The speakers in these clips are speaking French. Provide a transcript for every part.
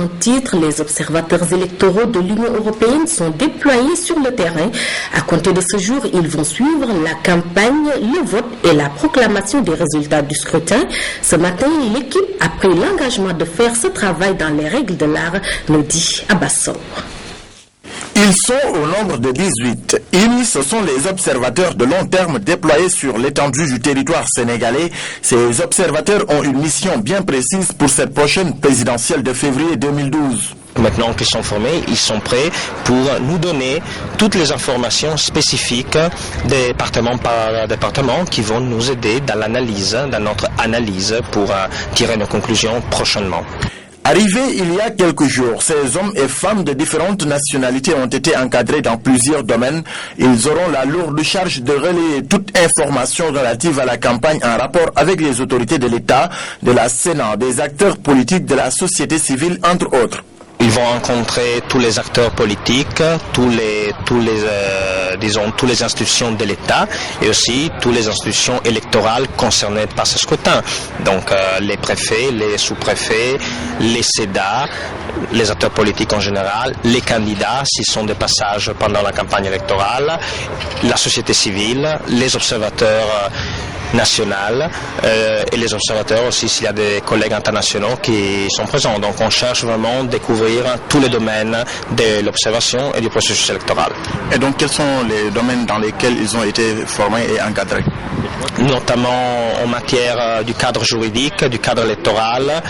en titre, les observateurs électoraux de l'Union européenne sont déployés sur le terrain. À compter de ce jour, ils vont suivre la campagne, le vote et la proclamation des résultats du scrutin. Ce matin, l'équipe a pris l'engagement de faire ce travail dans les règles de l'art, nous dit Abassor. Ils sont au nombre de 18. Ce sont les observateurs de long terme déployés sur l'étendue du territoire sénégalais. Ces observateurs ont une mission bien précise pour cette prochaine présidentielle de février 2012. Maintenant qu'ils sont formés, ils sont prêts pour nous donner toutes les informations spécifiques département par département qui vont nous aider dans l'analyse, dans notre analyse pour tirer nos conclusions prochainement. Arrivés il y a quelques jours, ces hommes et femmes de différentes nationalités ont été encadrés dans plusieurs domaines. Ils auront la lourde charge de relayer toute information relative à la campagne en rapport avec les autorités de l'État, de la Sénat, des acteurs politiques, de la société civile, entre autres. Ils vont rencontrer tous les acteurs politiques, toutes les institutions de l'État et aussi toutes les institutions électorales concernées par ce scrutin. Donc les préfets, les sous-préfets, les CEDA, les acteurs politiques en général, les candidats s'ils sont de passage pendant la campagne électorale, la société civile, les observateurs nationales et les observateurs aussi s'il y a des collègues internationaux qui sont présents. Donc on cherche vraiment à découvrir tous les domaines de l'observation et du processus électoral. Et donc quels sont les domaines dans lesquels ils ont été formés et encadrés? Notamment en matière du cadre juridique, du cadre électoral,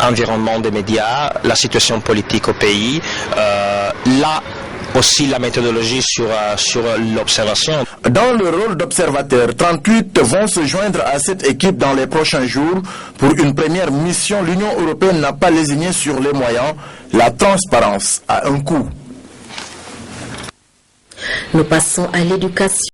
environnement des médias, la situation politique au pays, aussi la méthodologie sur l'observation. Dans le rôle d'observateur, 38 vont se joindre à cette équipe dans les prochains jours. Pour une première mission, l'Union européenne n'a pas lésiné sur les moyens. La transparence a un coût. Nous passons à l'éducation.